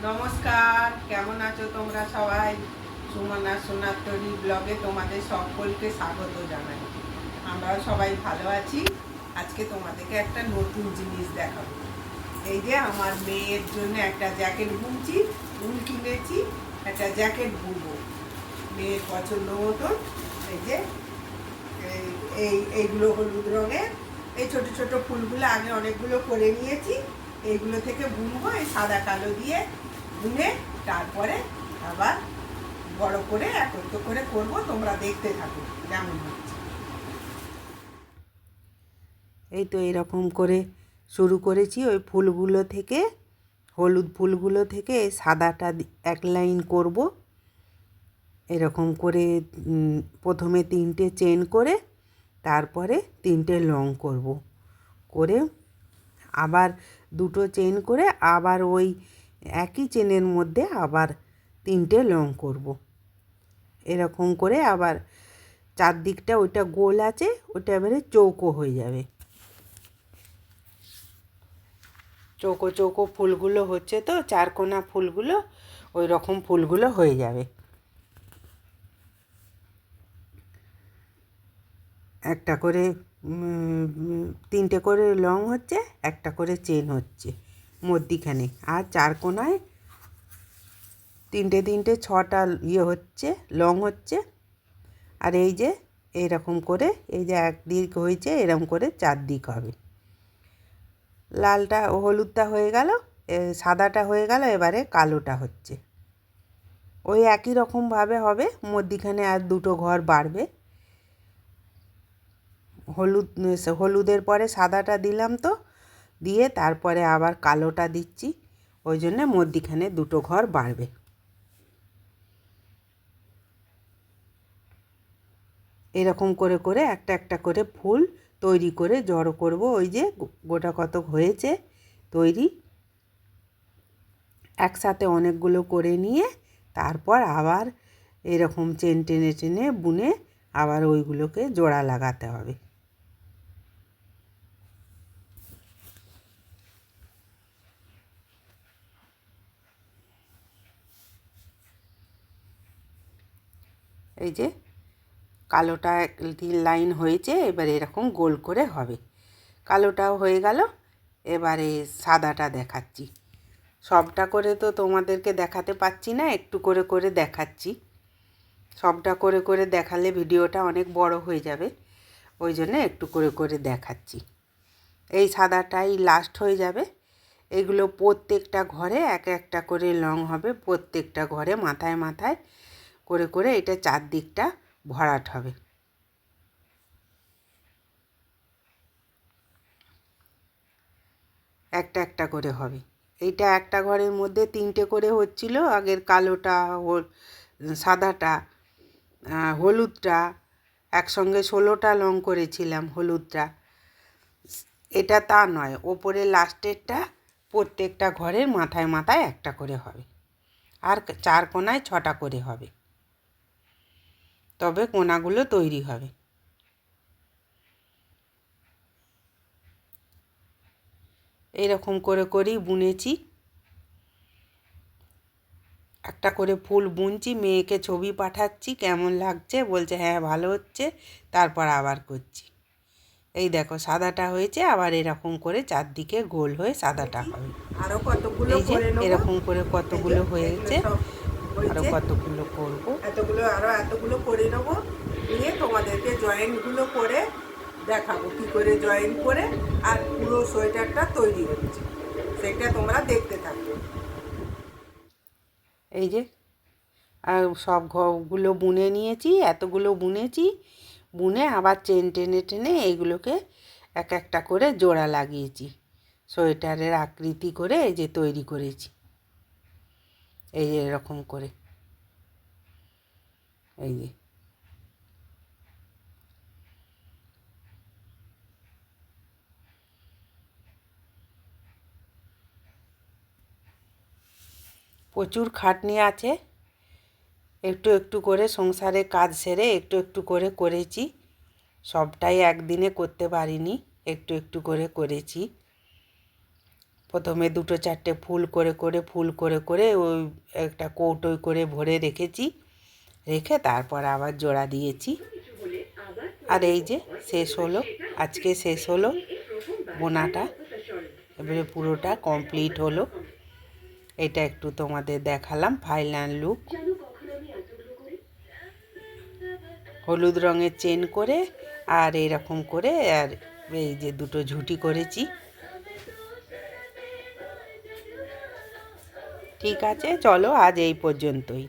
নমস্কার, কেমন আছো তোমরা সবাই? সুমনা সোনার তরী ব্লগে তোমাদের সকলকে স্বাগত জানাই। আমরাও সবাই ভালো আছি। আজকে তোমাদেরকে একটা নতুন জিনিস দেখাবো। এই যে আমার মেয়ের জন্য একটা জ্যাকেট বুনছি, উল কিনেছি, একটা জ্যাকেট বুনবো মেয়ের পছন্দ মতন। এই যে এইগুলো হলুদ রঙের, এই ছোট ছোট ফুলগুলো আগে অনেকগুলো করে নিয়েছি। এইগুলো থেকে বুনবো, এই সাদা কালো দিয়ে বুনে তারপরে আবার বড় করে একত্র করে করব। তোমরা দেখতে থাকো কেমন হচ্ছে। এই তো এরকম করে শুরু করেছি। ওই ফুলগুলো থেকে, হলুদ ফুলগুলো থেকে সাদাটা এক লাইন করব। এরকম করে প্রথমে 3টে চেন করে তারপরে 3টে লং করব, করে আবার 2টো চেন করে আবার ওই একই চেনের মধ্যে আবার 3টে লং করব। এরকম করে আবার চারদিকটা, ওইটা গোল আছে, ওটা এবারে চৌকো হয়ে যাবে। চৌকো চৌকো ফুলগুলো হচ্ছে তো, চারকোনা ফুলগুলো, ওই রকম ফুলগুলো হয়ে যাবে। একটা করে 3টে করে লং হচ্ছে, একটা করে চেন হচ্ছে মধ্যিখানে, আর চারকোনায় 3টে 6টা হচ্ছে, লং হচ্ছে। আর এই যে এইরকম করে, এই যে একদিক হয়েছে, এরকম করে 4 দিক হবে। লালটা হলুদটা হয়ে গেল, সাদাটা হয়ে গেল, এবারে কালোটা হচ্ছে। ওই একই রকমভাবে হবে, মধ্যিখানে আর 2টো ঘর বাড়বে। হলুদের পরে সাদাটা দিলাম তো, দিয়ে তারপরে আবার কালোটা দিচ্ছি, ওই জন্যে মধ্যিখানে 2টো ঘর বাড়বে। এরকম করে করে একটা একটা করে ফুল তৈরি করে জড়ো করব। ওই যে গোটা কত হয়েছে তৈরি, একসাথে অনেকগুলো করে নিয়ে তারপর আবার এরকম চেন টেনে টেনে বুনে আবার ওইগুলোকে জোড়া লাগাতে হবে। এই যে কালোটা 3 লাইন হয়েছে, এবার এরকম গোল করে হবে। কালোটাও হয়ে গেল, এবারে সাদাটা দেখাচ্ছি। সবটা করে তো তোমাদেরকে দেখাতে পাচ্ছি না, একটু করে করে দেখাচ্ছি। সবটা করে করে দেখালে ভিডিওটা অনেক বড় হয়ে যাবে, ওই জন্য একটু করে করে দেখাচ্ছি। এই সাদাটাই লাস্ট হয়ে যাবে। এগুলো প্রত্যেকটা ঘরে এক একটা করে লং হবে, প্রত্যেকটা ঘরে মাথায় মাথায় করে করে এটা চারদিকটা ভরাট হবে। একটা একটা করে হবে। এইটা একটা ঘরের মধ্যে 3টে করে হচ্ছিল, আগের কালোটা, সাদাটা, হলুদটা, একসঙ্গে 16টা লং করেছিলাম হলুদটা। এটা তা নয়, ওপরে লাস্টেরটা প্রত্যেকটা ঘরের মাথায় মাথায় একটা করে হবে, আর 4 কোণায় 6টা করে হবে, তবে কোণাগুলো তৈরি হবে। এইরকম করে করেই বুনেছি। একটা করে ফুল বুনছি, মেয়েকে ছবি পাঠাচ্ছি কেমন লাগছে, বলছে হ্যাঁ ভালো হচ্ছে, তারপর আবার করছি। এই দেখো সাদাটা হয়েছে, আবার এরকম করে চারদিকে গোল হয়ে সাদাটা হবে। আরো কতগুলো এই যে করে নেব। এরকম করে এই যে কতগুলো এগুলো হয়েছে, সব আরও হয়েছে, কতগুলো করব। এতগুলো করে নেব, নিয়ে তোমাদেরকে জয়েন্টগুলো করে দেখাবো কি করে জয়েন করে আর পুরো সোয়েটারটা তৈরি হচ্ছে, সেটা তোমরা দেখতে থাকো। এই যে আর সব ঘরগুলো বুনে নিয়েছি, এতগুলো বুনেছি, বুনে আবার চেন টেনে টেনে এইগুলোকে এক একটা করে জোড়া লাগিয়েছি, সোয়েটারের আকৃতি করে এই যে তৈরি করেছি। এই যে এরকম করে, এই যে প্রচুর খাটনি আছে, একটু একটু করে সংসারে কাজ সেরে একটু একটু করে করেছি, সবটাই একদিনে করতে পারিনি, একটু একটু করে করেছি। প্রথমে 2-4টে ফুল করে ওই একটা কৌটোয় করে ভরে রেখেছি, রেখে তারপর আবার জোড়া দিয়েছি। আর এই যে শেষ হলো, আজকে শেষ হলো বোনাটা, এবারে পুরোটা কমপ্লিট হলো। এটা একটু তোমাদের দেখালাম ফাইনাল লুক। হলুদ রঙের চেন করে আর এরকম করে, আর এই যে দুটো ঝুঁটি করেছি। ঠিক আছে, চলো আজ এই পর্যন্তই।